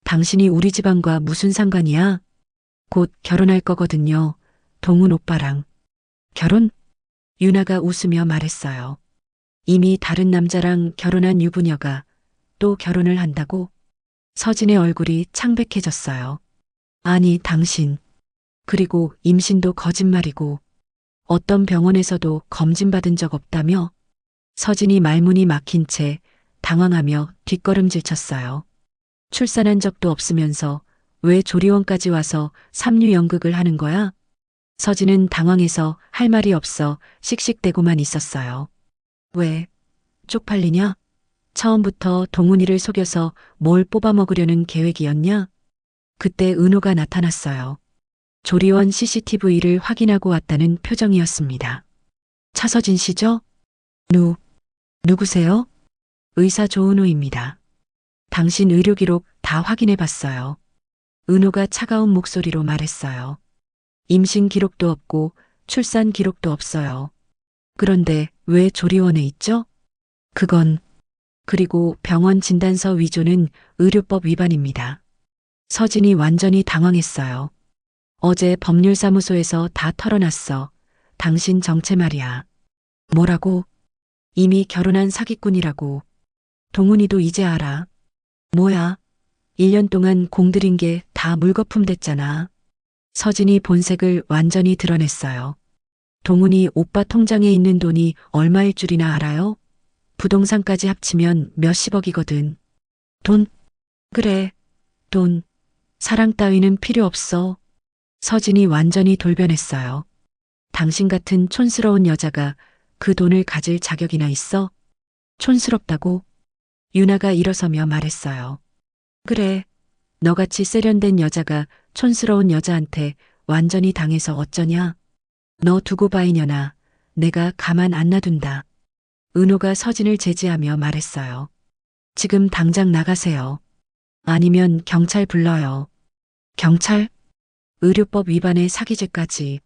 당신이 우리 집안과 무슨 상관이야? 곧 결혼할 거거든요. 동훈 오빠랑. 결혼? 유나가 웃으며 말했어요. 이미 다른 남자랑 결혼한 유부녀가 또 결혼을 한다고? 서진의 얼굴이 창백해졌어요. 아니, 당신. 그리고 임신도 거짓말이고 어떤 병원에서도 검진받은 적 없다며? 서진이 말문이 막힌 채 당황하며 뒷걸음질 쳤어요. 출산한 적도 없으면서 왜 조리원까지 와서 삼류 연극을 하는 거야? 서진은 당황해서 할 말이 없어 씩씩대고만 있었어요. 왜? 쪽팔리냐? 처음부터 동훈이를 속여서 뭘 뽑아먹으려는 계획이었냐? 그때 은호가 나타났어요. 조리원 CCTV를 확인하고 왔다는 표정이었습니다. 차서진 씨죠? 누구세요? 의사 조은호입니다. 당신 의료 기록 다 확인해 봤어요. 은호가 차가운 목소리로 말했어요. 임신 기록도 없고 출산 기록도 없어요. 그런데 왜 조리원에 있죠? 그리고 병원 진단서 위조는 의료법 위반입니다. 서진이 완전히 당황했어요. 어제 법률사무소에서 다 털어놨어. 당신 정체 말이야. 뭐라고? 이미 결혼한 사기꾼이라고. 동훈이도 이제 알아. 뭐야? 1년 동안 공들인 게 다 물거품 됐잖아. 서진이 본색을 완전히 드러냈어요. 동훈이 오빠 통장에 있는 돈이 얼마일 줄이나 알아요? 부동산까지 합치면 몇십억이거든. 돈? 그래, 돈. 사랑 따위는 필요 없어. 서진이 완전히 돌변했어요. 당신 같은 촌스러운 여자가 그 돈을 가질 자격이나 있어? 촌스럽다고 유나가 일어서며 말했어요. 그래, 너같이 세련된 여자가 촌스러운 여자한테 완전히 당해서 어쩌냐? 너 두고 봐 이년아. 내가 가만 안 놔둔다. 은호가 서진을 제지하며 말했어요. 지금 당장 나가세요. 아니면 경찰 불러요. 경찰? 의료법 위반의 사기죄까지.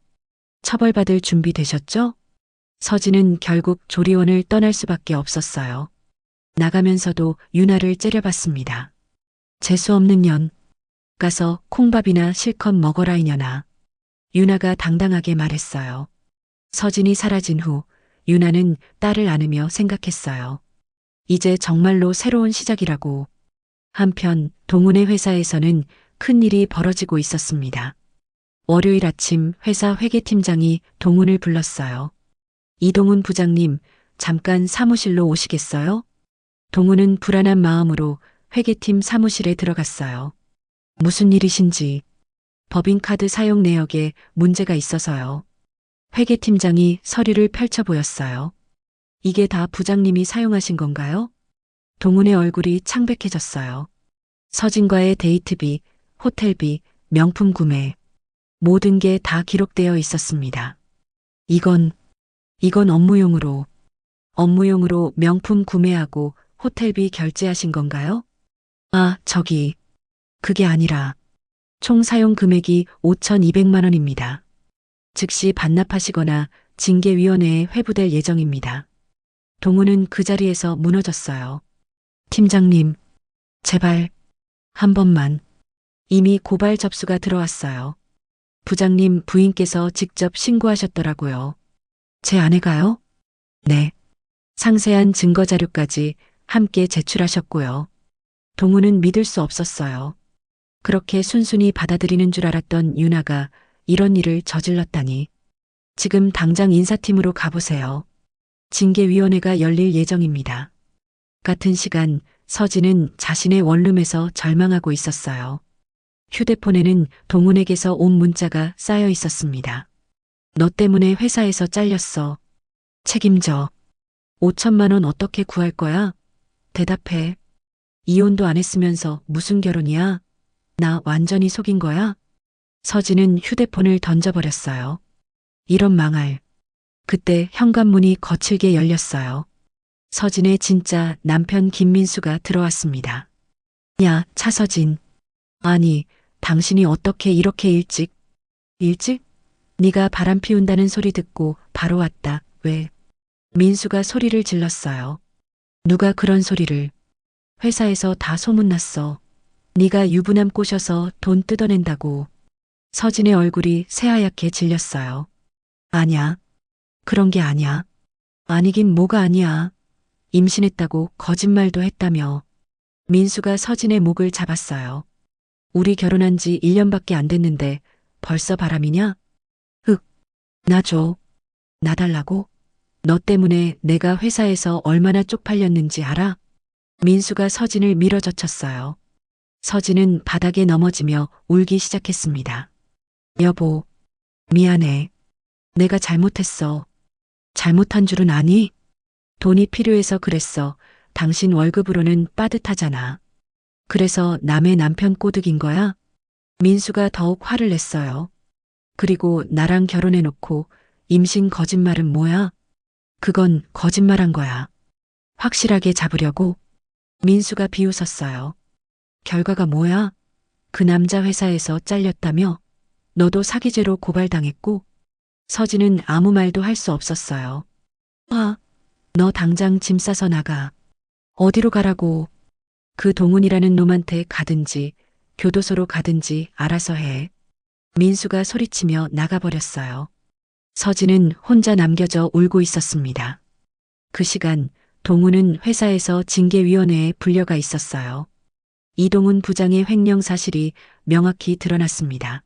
처벌받을 준비 되셨죠? 서진은 결국 조리원을 떠날 수밖에 없었어요. 나가면서도 유나를 째려봤습니다. 재수없는 년. 가서 콩밥이나 실컷 먹어라 이년아. 유나가 당당하게 말했어요. 서진이 사라진 후 유나는 딸을 안으며 생각했어요. 이제 정말로 새로운 시작이라고. 한편 동훈의 회사에서는 큰일이 벌어지고 있었습니다. 월요일 아침 회사 회계팀장이 동훈을 불렀어요. 이동훈 부장님, 잠깐 사무실로 오시겠어요? 동훈은 불안한 마음으로 회계팀 사무실에 들어갔어요. 무슨 일이신지. 법인카드 사용 내역에 문제가 있어서요. 회계팀장이 서류를 펼쳐 보였어요. 이게 다 부장님이 사용하신 건가요? 동훈의 얼굴이 창백해졌어요. 서진과의 데이트비, 호텔비, 명품 구매. 모든 게 다 기록되어 있었습니다. 이건 업무용으로 명품 구매하고 호텔비 결제하신 건가요? 아, 그게 아니라 총 사용 금액이 5,200만 원입니다. 즉시 반납하시거나 징계위원회에 회부될 예정입니다. 동훈은 그 자리에서 무너졌어요. 팀장님, 제발 한 번만. 이미 고발 접수가 들어왔어요. 부장님 부인께서 직접 신고하셨더라고요. 제 아내가요? 네. 상세한 증거 자료까지 함께 제출하셨고요. 동훈은 믿을 수 없었어요. 그렇게 순순히 받아들이는 줄 알았던 유나가 이런 일을 저질렀다니. 지금 당장 인사팀으로 가보세요. 징계위원회가 열릴 예정입니다. 같은 시간 서진은 자신의 원룸에서 절망하고 있었어요. 휴대폰에는 동훈에게서 온 문자가 쌓여 있었습니다. 너 때문에 회사에서 잘렸어. 책임져. 5천만 원 어떻게 구할 거야? 대답해. 이혼도 안 했으면서 무슨 결혼이야? 나 완전히 속인 거야? 서진은 휴대폰을 던져버렸어요. 이런 망할. 그때 현관문이 거칠게 열렸어요. 서진의 진짜 남편 김민수가 들어왔습니다. 야, 차서진. 아니, 당신이 어떻게 이렇게 일찍? 네가 바람 피운다는 소리 듣고 바로 왔다. 왜? 민수가 소리를 질렀어요. 누가 그런 소리를? 회사에서 다 소문났어. 네가 유부남 꼬셔서 돈 뜯어낸다고. 서진의 얼굴이 새하얗게 질렸어요. 아냐. 그런 게 아냐. 아니긴 뭐가 아니야. 임신했다고 거짓말도 했다며. 민수가 서진의 목을 잡았어요. 우리 결혼한 지 1년밖에 안 됐는데 벌써 바람이냐? 나 줘. 나 달라고? 너 때문에 내가 회사에서 얼마나 쪽팔렸는지 알아? 민수가 서진을 밀어젖혔어요. 서진은 바닥에 넘어지며 울기 시작했습니다. 여보, 미안해. 내가 잘못했어. 잘못한 줄은 아니? 돈이 필요해서 그랬어. 당신 월급으로는 빠듯하잖아. 그래서 남의 남편 꼬드긴 거야? 민수가 더욱 화를 냈어요. 그리고 나랑 결혼해놓고 임신 거짓말은 뭐야? 그건 거짓말한 거야. 확실하게 잡으려고? 민수가 비웃었어요. 결과가 뭐야? 그 남자 회사에서 잘렸다며? 너도 사기죄로 고발당했고? 서진은 아무 말도 할 수 없었어요. 너 당장 짐 싸서 나가. 어디로 가라고? 그 동훈이라는 놈한테 가든지 교도소로 가든지 알아서 해. 민수가 소리치며 나가버렸어요. 서진은 혼자 남겨져 울고 있었습니다. 그 시간 동훈은 회사에서 징계위원회에 불려가 있었어요. 이동훈 부장의 횡령 사실이 명확히 드러났습니다.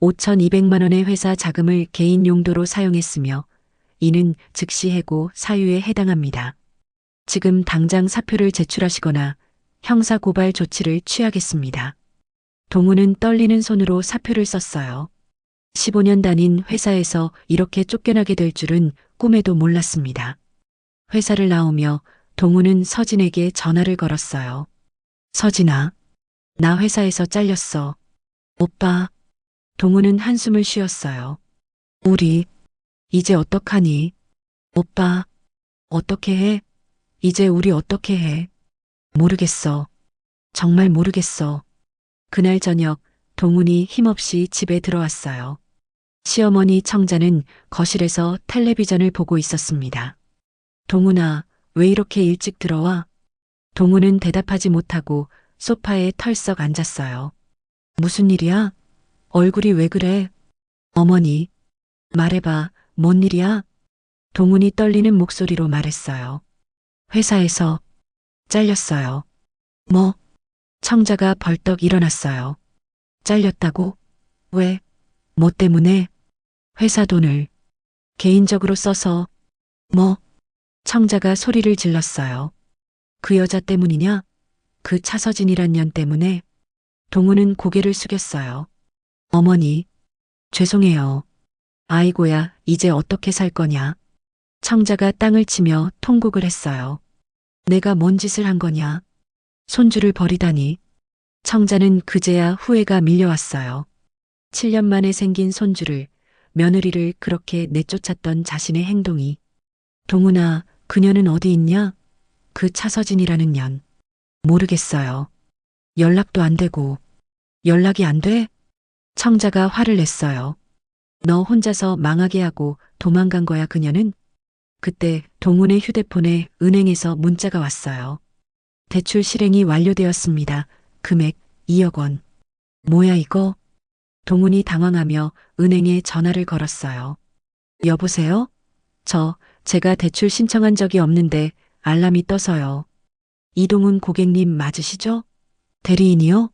5,200만 원의 회사 자금을 개인 용도로 사용했으며 이는 즉시 해고 사유에 해당합니다. 지금 당장 사표를 제출하시거나 형사고발 조치를 취하겠습니다. 동훈은 떨리는 손으로 사표를 썼어요. 15년 다닌 회사에서 이렇게 쫓겨나게 될 줄은 꿈에도 몰랐습니다. 회사를 나오며 동우는 서진에게 전화를 걸었어요. 서진아, 나 회사에서 잘렸어. 오빠. 동우는 한숨을 쉬었어요. 우리, 이제 어떡하니? 오빠, 어떻게 해? 이제 우리 어떻게 해? 모르겠어. 정말 모르겠어. 그날 저녁 동훈이 힘없이 집에 들어왔어요. 시어머니 청자는 거실에서 텔레비전을 보고 있었습니다. 동훈아, 왜 이렇게 일찍 들어와? 동훈은 대답하지 못하고 소파에 털썩 앉았어요. 무슨 일이야? 얼굴이 왜 그래? 어머니, 말해봐, 뭔 일이야? 동훈이 떨리는 목소리로 말했어요. 회사에서 잘렸어요. 뭐? 청자가 벌떡 일어났어요. 잘렸다고? 왜? 뭐 때문에? 회사 돈을 개인적으로 써서. 뭐? 청자가 소리를 질렀어요. 그 여자 때문이냐? 그 차서진이란 년 때문에? 동우는 고개를 숙였어요. 어머니, 죄송해요. 아이고야, 이제 어떻게 살 거냐? 청자가 땅을 치며 통곡을 했어요. 내가 뭔 짓을 한 거냐? 손주를 버리다니. 청자는 그제야 후회가 밀려왔어요. 7년 만에 생긴 손주를, 며느리를 그렇게 내쫓았던 자신의 행동이. 동훈아, 그녀는 어디 있냐? 그 차서진이라는 년. 모르겠어요. 연락도 안 되고. 연락이 안 돼? 청자가 화를 냈어요. 너 혼자서 망하게 하고 도망간 거야, 그녀는? 그때 동훈의 휴대폰에 은행에서 문자가 왔어요. 대출 실행이 완료되었습니다. 금액 2억 원. 뭐야 이거? 동훈이 당황하며 은행에 전화를 걸었어요. 여보세요? 제가 대출 신청한 적이 없는데 알람이 떠서요. 이동훈 고객님 맞으시죠? 대리인이요?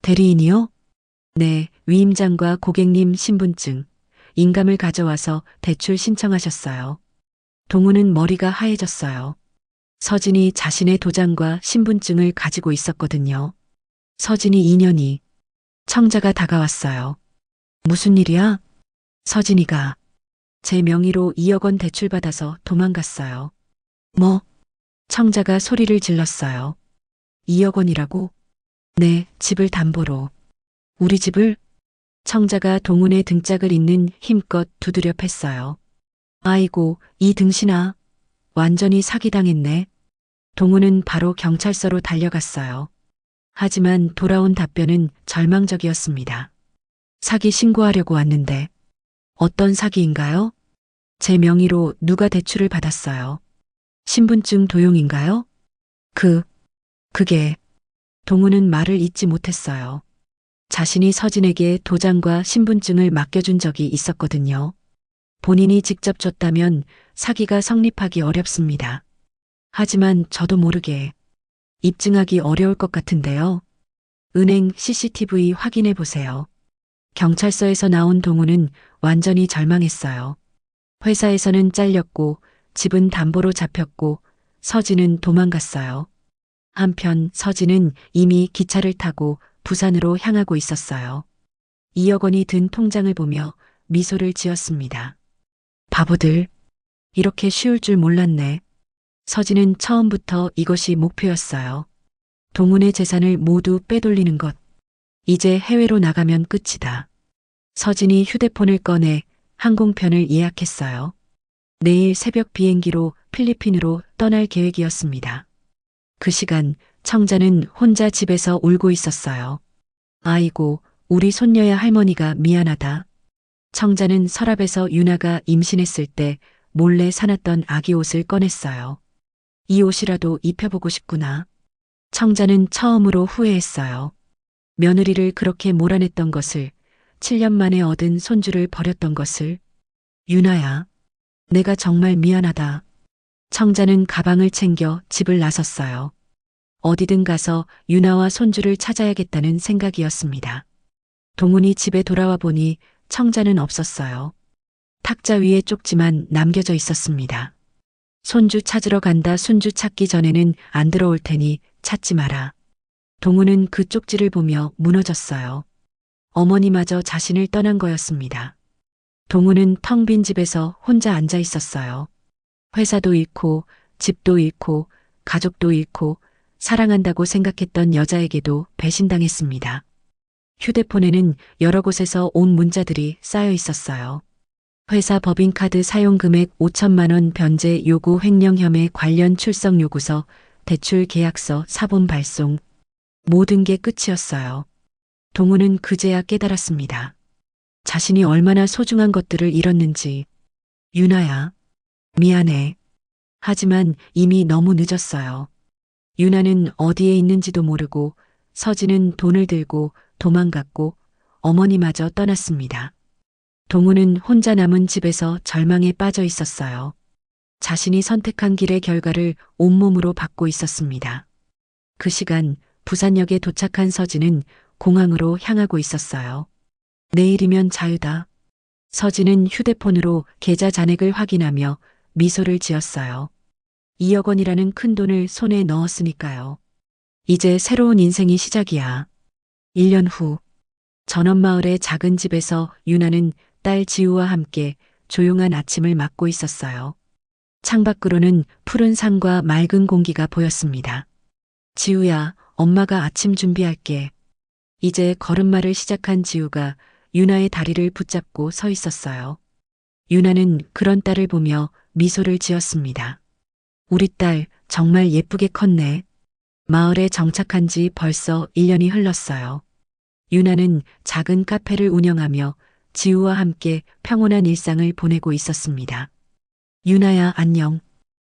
대리인이요? 네, 위임장과 고객님 신분증, 인감을 가져와서 대출 신청하셨어요. 동훈은 머리가 하얘졌어요. 서진이 자신의 도장과 신분증을 가지고 있었거든요. 서진이 인연이. 청자가 다가왔어요. 무슨 일이야? 서진이가 제 명의로 2억 원 대출받아서 도망갔어요. 뭐? 청자가 소리를 질렀어요. 2억 원이라고? 네, 집을 담보로. 우리 집을? 청자가 동훈의 등짝을 잇는 힘껏 두드려 팼어요. 아이고, 이 등신아. 완전히 사기당했네. 동훈은 바로 경찰서로 달려갔어요. 하지만 돌아온 답변은 절망적이었습니다. 사기 신고하려고 왔는데. 어떤 사기인가요? 제 명의로 누가 대출을 받았어요. 신분증 도용인가요? 그게. 동훈은 말을 잇지 못했어요. 자신이 서진에게 도장과 신분증을 맡겨준 적이 있었거든요. 본인이 직접 줬다면 사기가 성립하기 어렵습니다. 하지만 저도 모르게 입증하기 어려울 것 같은데요. 은행 CCTV 확인해 보세요. 경찰서에서 나온 동우는 완전히 절망했어요. 회사에서는 잘렸고 집은 담보로 잡혔고 서진은 도망갔어요. 한편 서진은 이미 기차를 타고 부산으로 향하고 있었어요. 2억 원이 든 통장을 보며 미소를 지었습니다. 바보들, 이렇게 쉬울 줄 몰랐네. 서진은 처음부터 이것이 목표였어요. 동훈의 재산을 모두 빼돌리는 것. 이제 해외로 나가면 끝이다. 서진이 휴대폰을 꺼내 항공편을 예약했어요. 내일 새벽 비행기로 필리핀으로 떠날 계획이었습니다. 그 시간 청자는 혼자 집에서 울고 있었어요. 아이고, 우리 손녀야 할머니가 미안하다. 청자는 서랍에서 유나가 임신했을 때 몰래 사놨던 아기 옷을 꺼냈어요. 이 옷이라도 입혀보고 싶구나. 청자는 처음으로 후회했어요. 며느리를 그렇게 몰아냈던 것을, 7년 만에 얻은 손주를 버렸던 것을. 유나야, 내가 정말 미안하다. 청자는 가방을 챙겨 집을 나섰어요. 어디든 가서 유나와 손주를 찾아야겠다는 생각이었습니다. 동훈이 집에 돌아와 보니 청자는 없었어요. 탁자 위에 쪽지만 남겨져 있었습니다. 손주 찾으러 간다. 손주 찾기 전에는 안 들어올 테니 찾지 마라. 동훈은 그 쪽지를 보며 무너졌어요. 어머니마저 자신을 떠난 거였습니다. 동우는 텅 빈 집에서 혼자 앉아 있었어요. 회사도 잃고, 집도 잃고, 가족도 잃고, 사랑한다고 생각했던 여자에게도 배신당했습니다. 휴대폰에는 여러 곳에서 온 문자들이 쌓여 있었어요. 회사 법인카드 사용 금액 5천만 원 변제 요구 횡령 혐의 관련 출석 요구서, 대출 계약서 사본 발송. 모든 게 끝이었어요. 동우는 그제야 깨달았습니다. 자신이 얼마나 소중한 것들을 잃었는지. 유나야, 미안해. 하지만 이미 너무 늦었어요. 유나는 어디에 있는지도 모르고 서진은 돈을 들고 도망갔고 어머니마저 떠났습니다. 동우는 혼자 남은 집에서 절망에 빠져 있었어요. 자신이 선택한 길의 결과를 온몸으로 받고 있었습니다. 그 시간 부산역에 도착한 서진은 공항으로 향하고 있었어요. 내일이면 자유다. 서진은 휴대폰으로 계좌 잔액을 확인하며 미소를 지었어요. 2억 원이라는 큰 돈을 손에 넣었으니까요. 이제 새로운 인생이 시작이야. 1년 후, 전원마을의 작은 집에서 유나는 딸 지우와 함께 조용한 아침을 맞고 있었어요. 창밖으로는 푸른 산과 맑은 공기가 보였습니다. 지우야, 엄마가 아침 준비할게. 이제 걸음마를 시작한 지우가 유나의 다리를 붙잡고 서 있었어요. 유나는 그런 딸을 보며 미소를 지었습니다. 우리 딸 정말 예쁘게 컸네. 마을에 정착한 지 벌써 1년이 흘렀어요. 유나는 작은 카페를 운영하며 지우와 함께 평온한 일상을 보내고 있었습니다. 유나야, 안녕.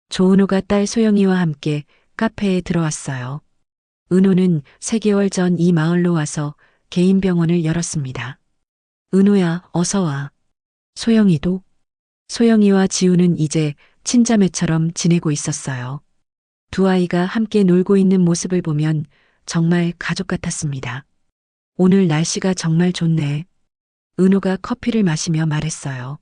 조은호가 딸 소영이와 함께 카페에 들어왔어요. 은호는 3개월 전 이 마을로 와서 개인 병원을 열었습니다. 은호야, 어서 와. 소영이도? 소영이와 지우는 이제 친자매처럼 지내고 있었어요. 두 아이가 함께 놀고 있는 모습을 보면 정말 가족 같았습니다. 오늘 날씨가 정말 좋네. 은호가 커피를 마시며 말했어요.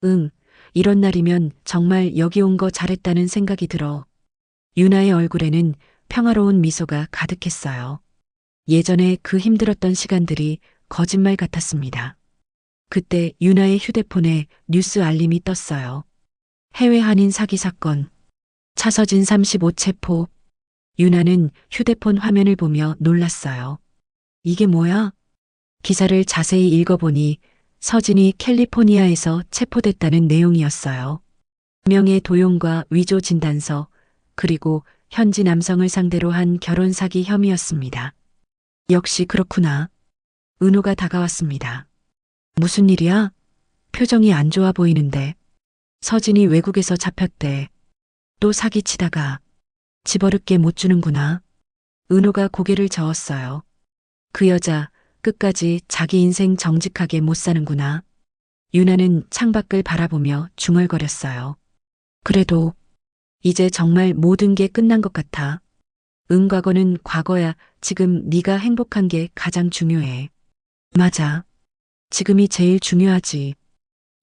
응, 이런 날이면 정말 여기 온 거 잘했다는 생각이 들어. 유나의 얼굴에는 평화로운 미소가 가득했어요. 예전에 그 힘들었던 시간들이 거짓말 같았습니다. 그때 유나의 휴대폰에 뉴스 알림이 떴어요. 해외 한인 사기 사건. 차서진 35 체포. 유나는 휴대폰 화면을 보며 놀랐어요. 이게 뭐야? 기사를 자세히 읽어보니 서진이 캘리포니아에서 체포됐다는 내용이었어요. 명예 도용과 위조 진단서, 그리고 현지 남성을 상대로 한 결혼 사기 혐의였습니다. 역시 그렇구나. 은호가 다가왔습니다. 무슨 일이야? 표정이 안 좋아 보이는데. 서진이 외국에서 잡혔대. 또 사기치다가 집어릇게 못 주는구나. 은호가 고개를 저었어요. 그 여자 끝까지 자기 인생 정직하게 못 사는구나. 유나는 창밖을 바라보며 중얼거렸어요. 그래도 이제 정말 모든 게 끝난 것 같아. 응, 과거는 과거야. 지금 네가 행복한 게 가장 중요해. 맞아. 지금이 제일 중요하지.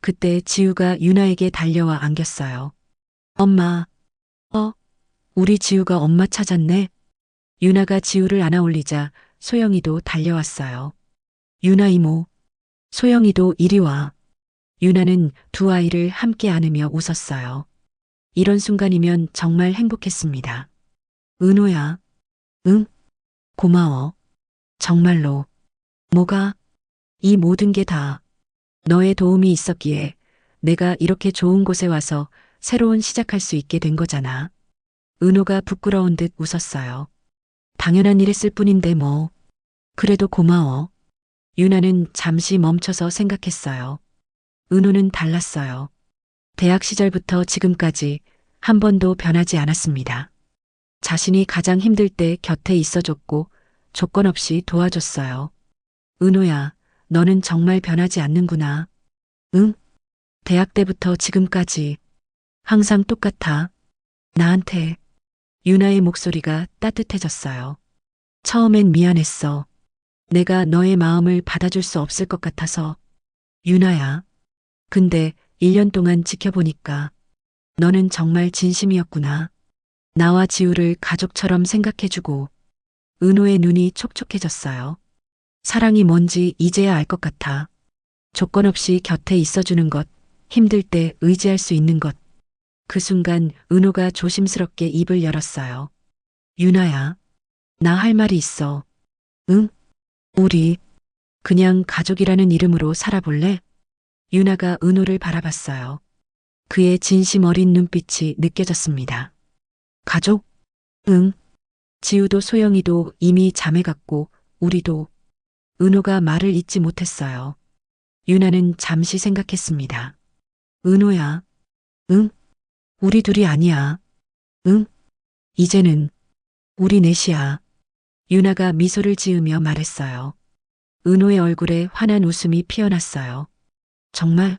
그때 지우가 유나에게 달려와 안겼어요. 엄마. 우리 지우가 엄마 찾았네. 유나가 지우를 안아 올리자 소영이도 달려왔어요. 유나 이모. 소영이도 이리 와. 유나는 두 아이를 함께 안으며 웃었어요. 이런 순간이면 정말 행복했습니다. 은호야. 응? 고마워. 정말로. 뭐가? 이 모든 게 다 너의 도움이 있었기에 내가 이렇게 좋은 곳에 와서 새로운 시작할 수 있게 된 거잖아. 은호가 부끄러운 듯 웃었어요. 당연한 일했을 뿐인데 뭐. 그래도 고마워. 유나는 잠시 멈춰서 생각했어요. 은호는 달랐어요. 대학 시절부터 지금까지 한 번도 변하지 않았습니다. 자신이 가장 힘들 때 곁에 있어줬고 조건 없이 도와줬어요. 은호야, 너는 정말 변하지 않는구나. 응? 대학 때부터 지금까지 항상 똑같아. 나한테. 유나의 목소리가 따뜻해졌어요. 처음엔 미안했어. 내가 너의 마음을 받아줄 수 없을 것 같아서. 유나야. 근데 1년 동안 지켜보니까 너는 정말 진심이었구나. 나와 지우를 가족처럼 생각해주고. 은호의 눈이 촉촉해졌어요. 사랑이 뭔지 이제야 알 것 같아. 조건 없이 곁에 있어주는 것, 힘들 때 의지할 수 있는 것. 그 순간 은호가 조심스럽게 입을 열었어요. 유나야, 나 할 말이 있어. 응? 우리 그냥 가족이라는 이름으로 살아볼래? 유나가 은호를 바라봤어요. 그의 진심 어린 눈빛이 느껴졌습니다. 가족? 응. 지우도 소영이도 이미 자매 같고 우리도. 은호가 말을 잇지 못했어요. 유나는 잠시 생각했습니다. 은호야. 응? 우리 둘이 아니야. 응? 이제는 우리 넷이야. 유나가 미소를 지으며 말했어요. 은호의 얼굴에 환한 웃음이 피어났어요. 정말?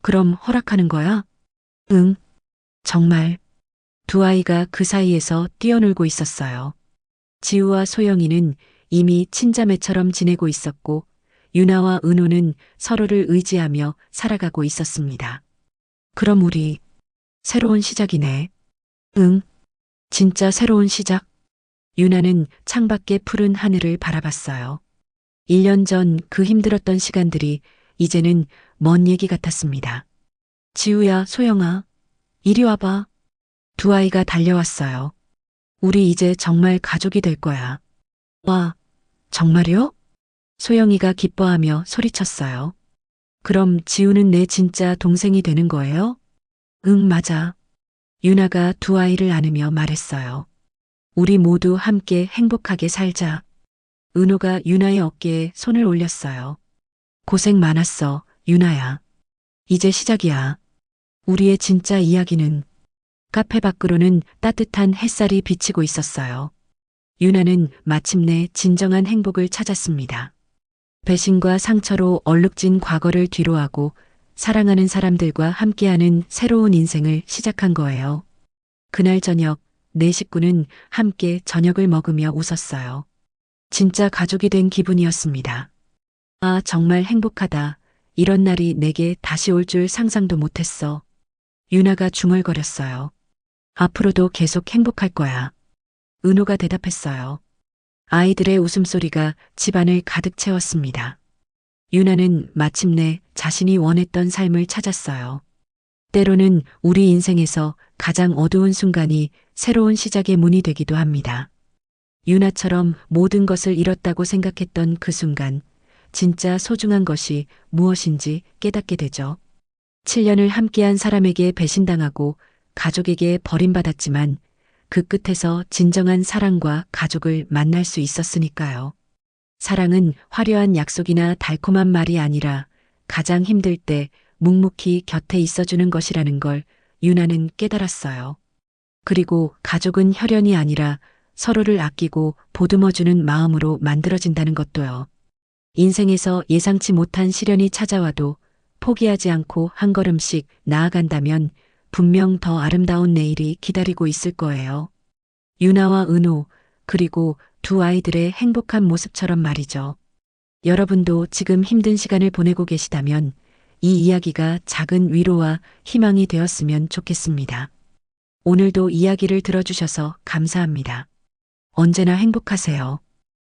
그럼 허락하는 거야? 응. 정말. 두 아이가 그 사이에서 뛰어놀고 있었어요. 지우와 소영이는 이미 친자매처럼 지내고 있었고 유나와 은호는 서로를 의지하며 살아가고 있었습니다. 그럼 우리 새로운 시작이네. 응. 진짜 새로운 시작. 유나는 창밖의 푸른 하늘을 바라봤어요. 1년 전 그 힘들었던 시간들이 이제는 먼 얘기 같았습니다. 지우야, 소영아, 이리 와봐. 두 아이가 달려왔어요. 우리 이제 정말 가족이 될 거야. 와, 정말요? 소영이가 기뻐하며 소리쳤어요. 그럼 지우는 내 진짜 동생이 되는 거예요? 응, 맞아. 유나가 두 아이를 안으며 말했어요. 우리 모두 함께 행복하게 살자. 은호가 유나의 어깨에 손을 올렸어요. 고생 많았어, 유나야. 이제 시작이야. 우리의 진짜 이야기는. 카페 밖으로는 따뜻한 햇살이 비치고 있었어요. 유나는 마침내 진정한 행복을 찾았습니다. 배신과 상처로 얼룩진 과거를 뒤로하고 사랑하는 사람들과 함께하는 새로운 인생을 시작한 거예요. 그날 저녁, 네 식구는 함께 저녁을 먹으며 웃었어요. 진짜 가족이 된 기분이었습니다. 아, 정말 행복하다. 이런 날이 내게 다시 올 줄 상상도 못했어. 유나가 중얼거렸어요. 앞으로도 계속 행복할 거야. 은호가 대답했어요. 아이들의 웃음소리가 집안을 가득 채웠습니다. 유나는 마침내 자신이 원했던 삶을 찾았어요. 때로는 우리 인생에서 가장 어두운 순간이 새로운 시작의 문이 되기도 합니다. 유나처럼 모든 것을 잃었다고 생각했던 그 순간, 진짜 소중한 것이 무엇인지 깨닫게 되죠. 7년을 함께한 사람에게 배신당하고 가족에게 버림받았지만 그 끝에서 진정한 사랑과 가족을 만날 수 있었으니까요. 사랑은 화려한 약속이나 달콤한 말이 아니라 가장 힘들 때 묵묵히 곁에 있어주는 것이라는 걸 유나는 깨달았어요. 그리고 가족은 혈연이 아니라 서로를 아끼고 보듬어주는 마음으로 만들어진다는 것도요. 인생에서 예상치 못한 시련이 찾아와도 포기하지 않고 한 걸음씩 나아간다면 분명 더 아름다운 내일이 기다리고 있을 거예요. 유나와 은호, 그리고 두 아이들의 행복한 모습처럼 말이죠. 여러분도 지금 힘든 시간을 보내고 계시다면 이 이야기가 작은 위로와 희망이 되었으면 좋겠습니다. 오늘도 이야기를 들어주셔서 감사합니다. 언제나 행복하세요.